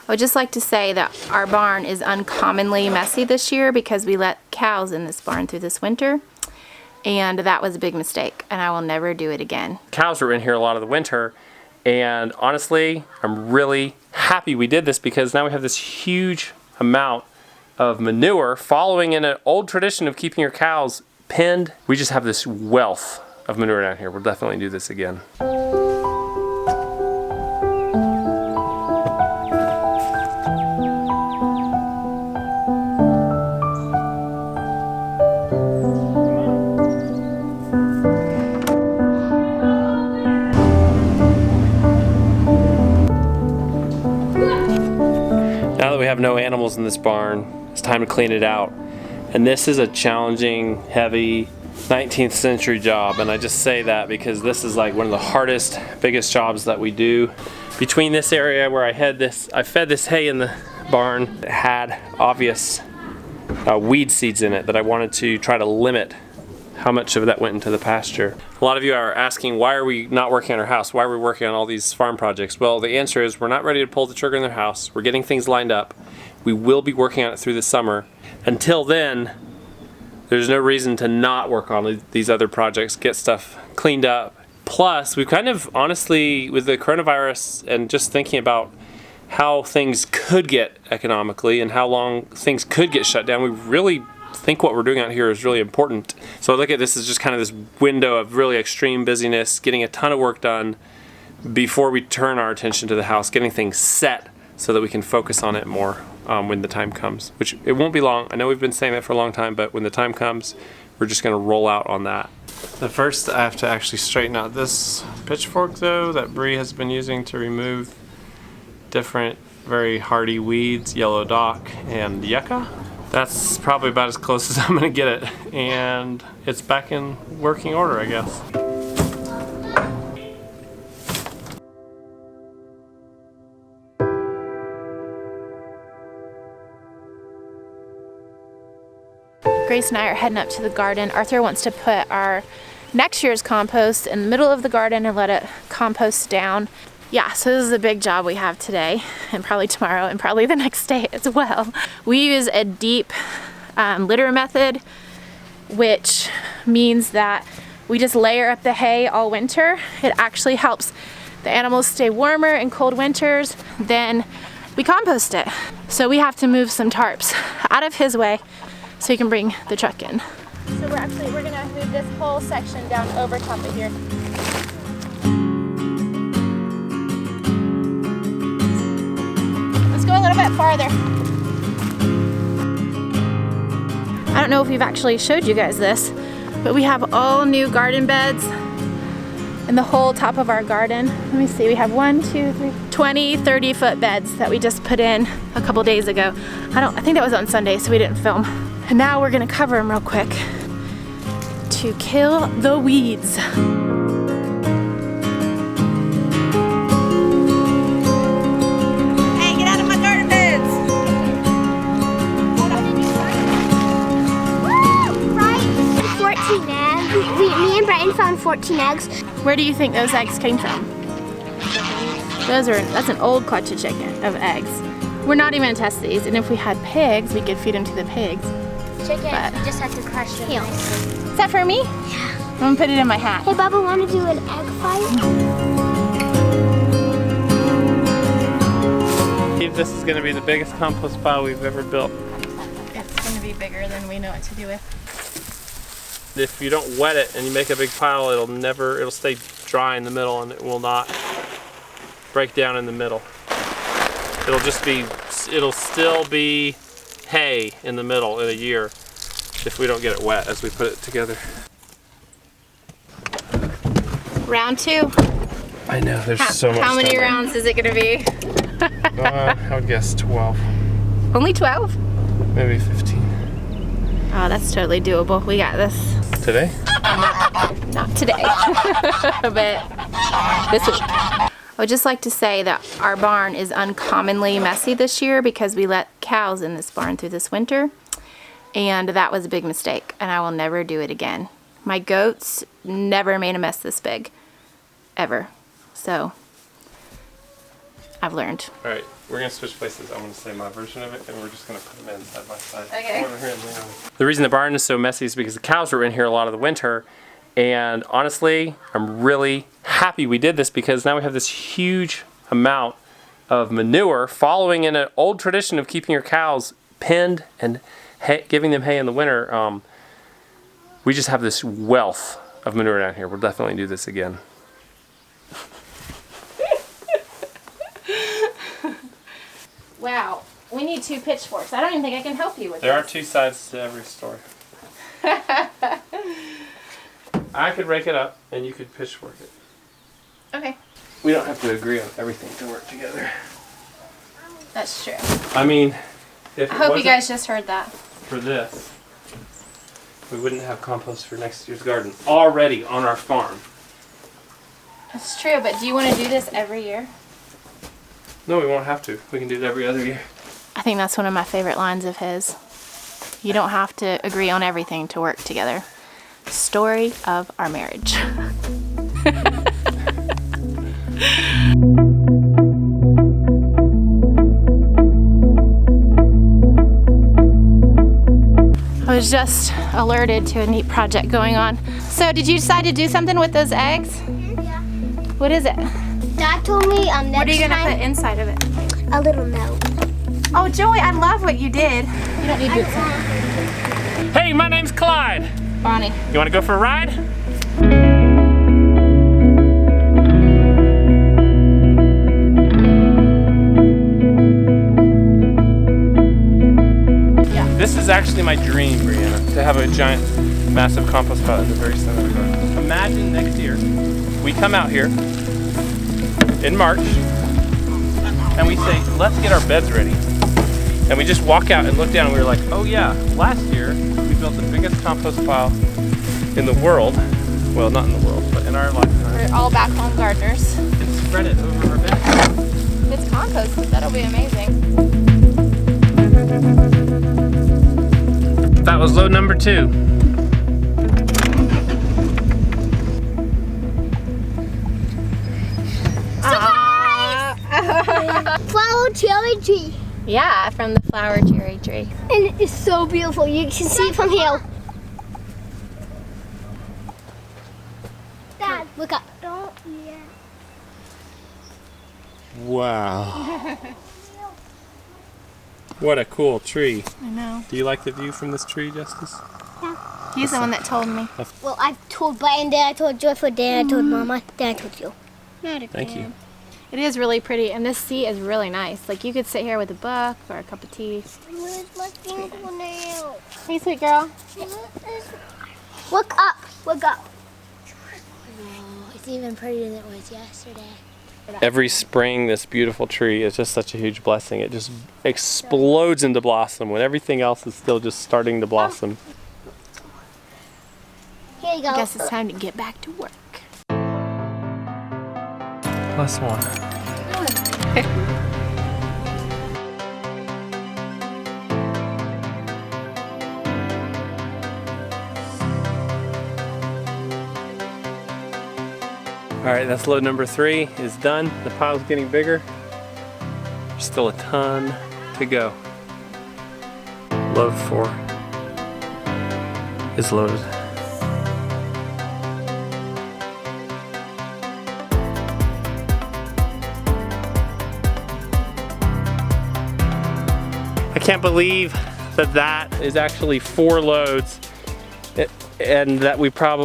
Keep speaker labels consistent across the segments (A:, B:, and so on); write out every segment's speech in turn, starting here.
A: I would just like to say that our barn is uncommonly messy this year because we let cows in this barn through this winter. And that was a big mistake, and I will never do it again.
B: Cows were in here a lot of the winter, and honestly, I'm really happy we did this because now we have this huge amount of manure following in an old tradition of keeping your cows penned. We just have this wealth of manure down here. We'll definitely do this again. Now that we have no animals in this barn, it's time to clean it out. And this is a challenging, heavy 19th century job, and I just say that because this is like one of the hardest, biggest jobs that we do. Between this area where I fed this hay in the barn, it had obvious weed seeds in it that I wanted to try to limit how much of that went into the pasture. A lot of you are asking, why are we not working on our house? Why are we working on all these farm projects? Well, the answer is we're not ready to pull the trigger in the house. We're getting things lined up. We will be working on it through the summer. Until then, there's no reason to not work on these other projects, get stuff cleaned up. Plus, we've kind of, honestly, with the coronavirus and just thinking about how things could get economically and how long things could get shut down, we really think what we're doing out here is really important. So I look at this as just kind of this window of really extreme busyness, getting a ton of work done before we turn our attention to the house, getting things set so that we can focus on it more when the time comes, which it won't be long. I know we've been saying that for a long time, but when the time comes, we're just gonna roll out on that. The first, I have to actually straighten out this pitchfork though that Bree has been using to remove different very hardy weeds, yellow dock and yucca. That's probably about as close as I'm gonna get it, and it's back in working order, I guess.
A: Grace and I are heading up to the garden. Arthur wants to put our next year's compost in the middle of the garden and let it compost down. Yeah, so this is a big job we have today, and probably tomorrow, and probably the next day as well. We use a deep litter method, which means that we just layer up the hay all winter. It actually helps the animals stay warmer in cold winters. Then we compost it. So we have to move some tarps out of his way so he can bring the truck in. So we're gonna move this whole section down over top of here. Go a little bit farther. I don't know if we've actually showed you guys this, but we have all new garden beds in the whole top of our garden. Let me see, we have 1, 2, 3, 20, 30-foot beds that we just put in a couple days ago. I think that was on Sunday, so we didn't film. And now we're gonna cover them real quick to kill the weeds.
C: Me and Brian found 14 eggs.
A: Where do you think those eggs came from? That's an old clutch of eggs. We're not even gonna test these, and if we had pigs, we could feed them to the pigs.
C: Chicken, we just have to crush them.
A: Is that for me?
C: Yeah.
A: I'm gonna put it in my hat.
C: Hey, Bubba, wanna do an egg fight?
B: This is gonna be the biggest compost pile we've ever built.
A: It's gonna be bigger than we know what to do with.
B: If you don't wet it and you make a big pile, it'll stay dry in the middle and it will not break down in the middle. It'll still be hay in the middle in a year if we don't get it wet as we put it together.
A: Round 2.
B: I know, there's so much.
A: How many rounds is it gonna be?
B: I would guess 12.
A: Only 12?
B: Maybe 15.
A: Oh, that's totally doable. We got this.
B: Today?
A: Not today, but this week. I would just like to say that our barn is uncommonly messy this year because we let cows in this barn through this winter, and that was a big mistake, and I will never do it again. My goats never made a mess this big, ever. So, I've learned.
B: All right. We're gonna switch places. I'm gonna say my version of it, and we're just gonna put them in side by side.
A: Okay.
B: The reason the barn is so messy is because the cows were in here a lot of the winter, and honestly, I'm really happy we did this because now we have this huge amount of manure, following in an old tradition of keeping your cows penned and giving them hay in the winter. We just have this wealth of manure down here. We'll definitely do this again.
A: Wow, we need 2 pitchforks. I don't even think I can help you with
B: There are
A: this.
B: 2 sides to every story. I could rake it up and you could pitchfork it.
A: Okay.
B: We don't have to agree on everything to work together.
A: That's true.
B: I mean, if
A: I
B: it
A: hope you
B: wasn't
A: guys just heard that.
B: for this, we wouldn't have compost for next year's garden already on our farm.
A: That's true, but do you want to do this every year?
B: No, we won't have to. We can do it every other year.
A: I think that's one of my favorite lines of his. You don't have to agree on everything to work together. Story of our marriage. I was just alerted to a neat project going on. So did you decide to do something with those eggs?
C: Yeah.
A: What is it?
C: Dad told me next
A: What are you gonna
C: time
A: put inside of it?
C: a little note.
A: Oh, Joey, I love what you did. You don't need to.
B: Hey, my name's Clyde.
A: Bonnie.
B: You want to go for a ride?
A: Yeah.
B: This is actually my dream, Brianna, to have a giant, massive compost pile in the very center of the garden. Imagine next year, we come out here in March, and we say, let's get our beds ready. And we just walk out and look down and we were like, oh yeah, last year we built the biggest compost pile in the world. Well, not in the world, but in our lifetime.
A: We're all back home gardeners.
B: And spread it over our bed.
A: If it's composted, that'll be amazing.
B: That was load number 2.
C: Flower cherry tree.
A: Yeah, from the flower cherry tree.
C: And it is so beautiful. You can see it from here. Dad, look up. Don't yet.
B: Wow. What a cool tree.
A: I know.
B: Do you like the view from this tree, Justice?
A: He's the one that told me.
C: Well, I told Brian, then I told Joyful, then I told Mama, then I told you.
B: Thank you.
A: It is really pretty, and this seat is really nice. Like, you could sit here with a book or a cup of tea.
C: Where's my fingernail?
A: Hey, sweet girl.
C: Look up. Look up. Oh, it's even prettier than it was yesterday.
B: Every spring, this beautiful tree is just such a huge blessing. It just explodes into blossom when everything else is still just starting to blossom.
C: Here you go.
A: I guess it's time to get back to work.
B: +1. All right, that's load number 3 is done. The pile's getting bigger. There's still a ton to go. Load 4 is loaded. I can't believe that that is actually 4 loads, and that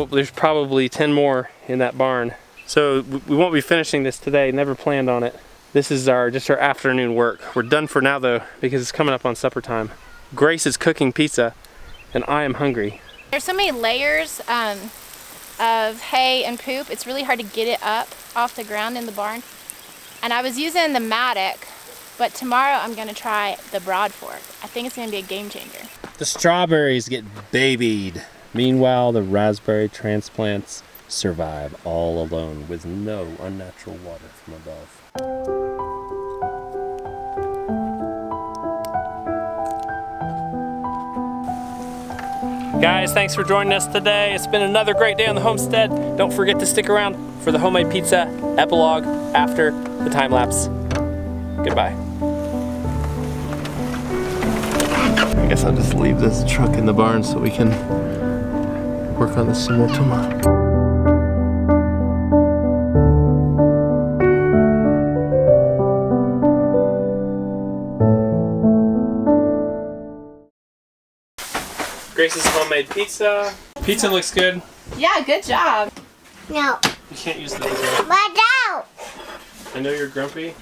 B: there's probably 10 more in that barn. So we won't be finishing this today, never planned on it. This is just our afternoon work. We're done for now though, because it's coming up on supper time. Grace is cooking pizza, and I am hungry.
A: There's so many layers of hay and poop. It's really hard to get it up off the ground in the barn. And I was using the Matic, but tomorrow I'm gonna try the broad fork. I think it's gonna be a game changer.
B: The strawberries get babied. Meanwhile, the raspberry transplants survive all alone with no unnatural water from above. Guys, thanks for joining us today. It's been another great day on the homestead. Don't forget to stick around for the homemade pizza epilogue after the time lapse. Goodbye. guess I'll just leave this truck in the barn so we can work on this some more tomorrow. Grace's homemade pizza. Pizza looks good.
A: Yeah, good job.
C: No.
B: You can't use the.
C: Let out.
B: I know you're grumpy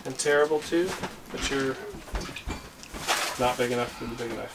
B: and terrible too, but you're not big enough for the big knife.